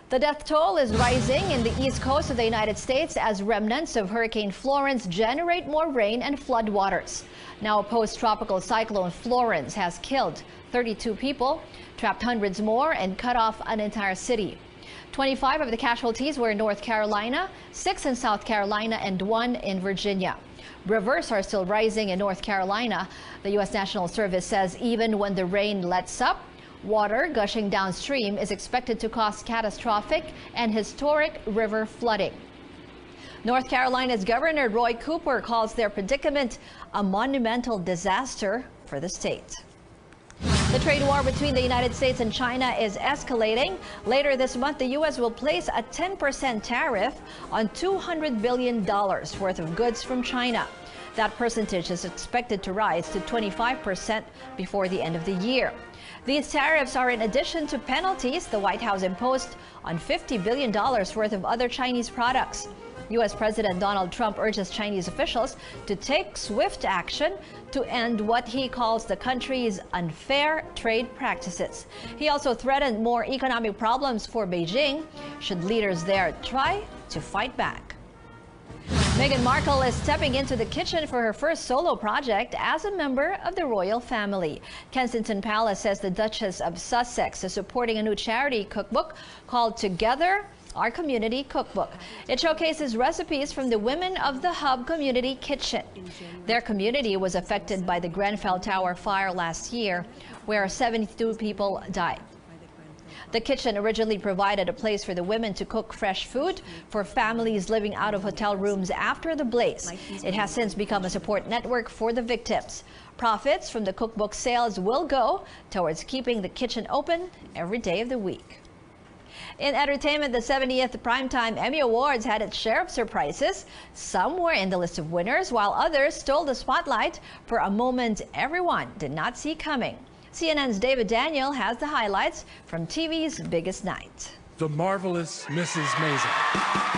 The death toll is rising in the east coast of the United States as remnants of Hurricane Florence generate more rain and floodwaters. Now, a post-tropical cyclone Florence has killed 32 people, trapped hundreds more, and cut off an entire city. 25 of the casualties were in North Carolina, 6 in South Carolina, and 1 in Virginia. Rivers are still rising in North Carolina. The U.S. National Service says even when the rain lets up, water gushing downstream is expected to cause catastrophic and historic river flooding. North Carolina's Governor Roy Cooper calls their predicament a monumental disaster for the state. The trade war between the United States and China is escalating. Later this month, the U.S. will place a 10% tariff on $200 billion worth of goods from China. That percentage is expected to rise to 25% before the end of the year. These tariffs are in addition to penalties the White House imposed on $50 billion worth of other Chinese products. U.S. President Donald Trump urges Chinese officials to take swift action to end what he calls the country's unfair trade practices. He also threatened more economic problems for Beijing should leaders there try to fight back. Meghan Markle is stepping into the kitchen for her first solo project as a member of the royal family. Kensington Palace says the Duchess of Sussex is supporting a new charity cookbook called Together, Our Community Cookbook. It showcases recipes from the women of the Hub Community Kitchen. Their community was affected by the Grenfell Tower fire last year, where 72 people died. The kitchen originally provided a place for the women to cook fresh food for families living out of hotel rooms after the blaze. It has since become a support network for the victims. Profits from the cookbook sales will go towards keeping the kitchen open every day of the week. In entertainment, the 70th Primetime Emmy Awards had its share of surprises. Some were in the list of winners, while others stole the spotlight for a moment everyone did not see coming. CNN's David Daniel has the highlights from TV's biggest night. The marvelous Mrs. Maisel.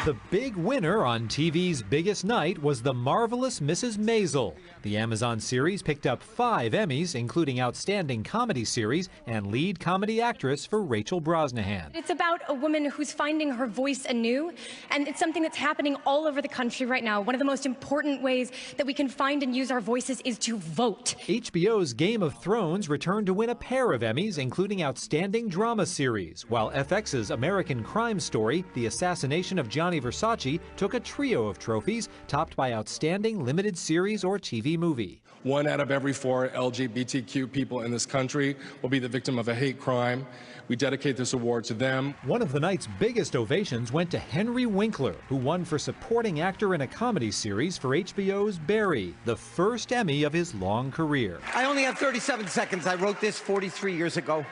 The big winner on TV's biggest night was The Marvelous Mrs. Maisel. The Amazon series picked up 5 Emmys, including Outstanding Comedy Series and Lead Comedy Actress for Rachel Brosnahan. It's about a woman who's finding her voice anew, and it's something that's happening all over the country right now. One of the most important ways that we can find and use our voices is to vote. HBO's Game of Thrones returned to win a pair of Emmys, including Outstanding Drama Series, while FX's American Crime Story, The Assassination of Gianni Versace, took a trio of trophies, topped by Outstanding Limited Series or TV Movie. 1 out of every 4 LGBTQ people in this country will be the victim of a hate crime. We dedicate this award to them. One of the night's biggest ovations went to Henry Winkler, who won for supporting actor in a comedy series for HBO's Barry, the first Emmy of his long career. I only have 37 seconds. I wrote this 43 years ago.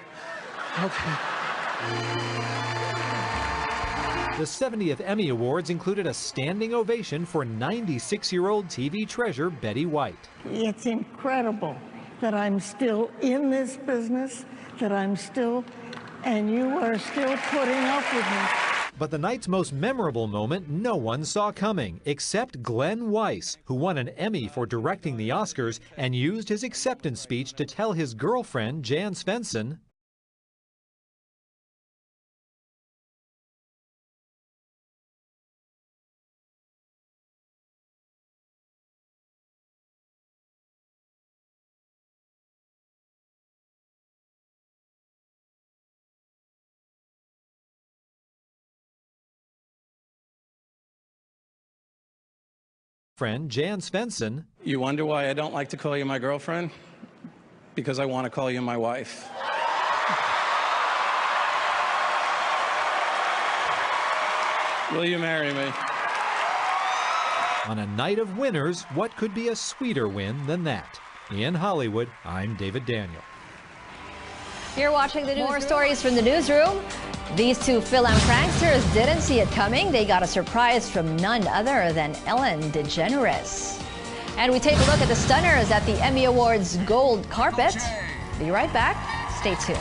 Okay. The 70th Emmy Awards included a standing ovation for 96-year-old TV treasure Betty White. It's incredible that I'm still in this business, and you are still putting up with me. But the night's most memorable moment no one saw coming, except Glenn Weiss, who won an Emmy for directing the Oscars and used his acceptance speech to tell his girlfriend, Jan Svensson, Jan Svensson, "You wonder why I don't like to call you my girlfriend? Because I want to call you my wife." Will you marry me? On a night of winners, what could be a sweeter win than that? In Hollywood, I'm David Daniel. You're watching the news. More stories from the newsroom. These two fil-am pranksters didn't see it coming. They got a surprise from none other than Ellen DeGeneres. And we take a look at the stunners at the Emmy Awards gold carpet. Be right back. Stay tuned.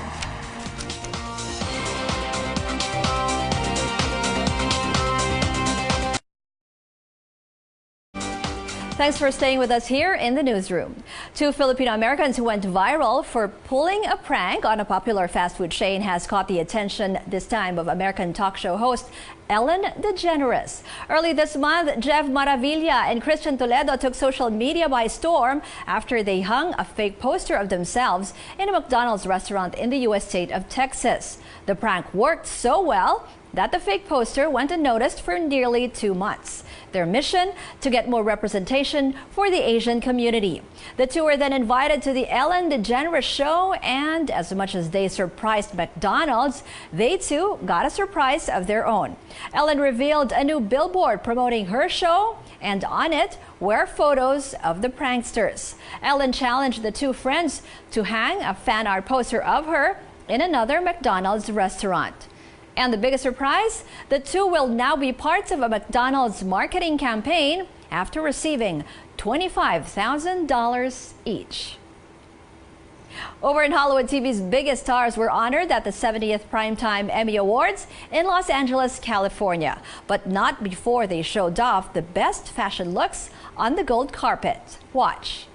Thanks for staying with us here in the newsroom. Two Filipino Americans who went viral for pulling a prank on a popular fast food chain has caught the attention this time of American talk show host Ellen DeGeneres. Early this month, Jeff Maravilla and Christian Toledo took social media by storm after they hung a fake poster of themselves in a McDonald's restaurant in the U.S. state of Texas. The prank worked so well that the fake poster went unnoticed for nearly 2 months. Their mission, to get more representation for the Asian community. The two were then invited to the Ellen DeGeneres show, and as much as they surprised McDonald's, they too got a surprise of their own. Ellen revealed a new billboard promoting her show, and on it were photos of the pranksters. Ellen challenged the two friends to hang a fan art poster of her in another McDonald's restaurant. And the biggest surprise, the two will now be parts of a McDonald's marketing campaign after receiving $25,000 each. Over in Hollywood, TV's biggest stars were honored at the 70th Primetime Emmy Awards in Los Angeles, California, but not before they showed off the best fashion looks on the gold carpet. Watch.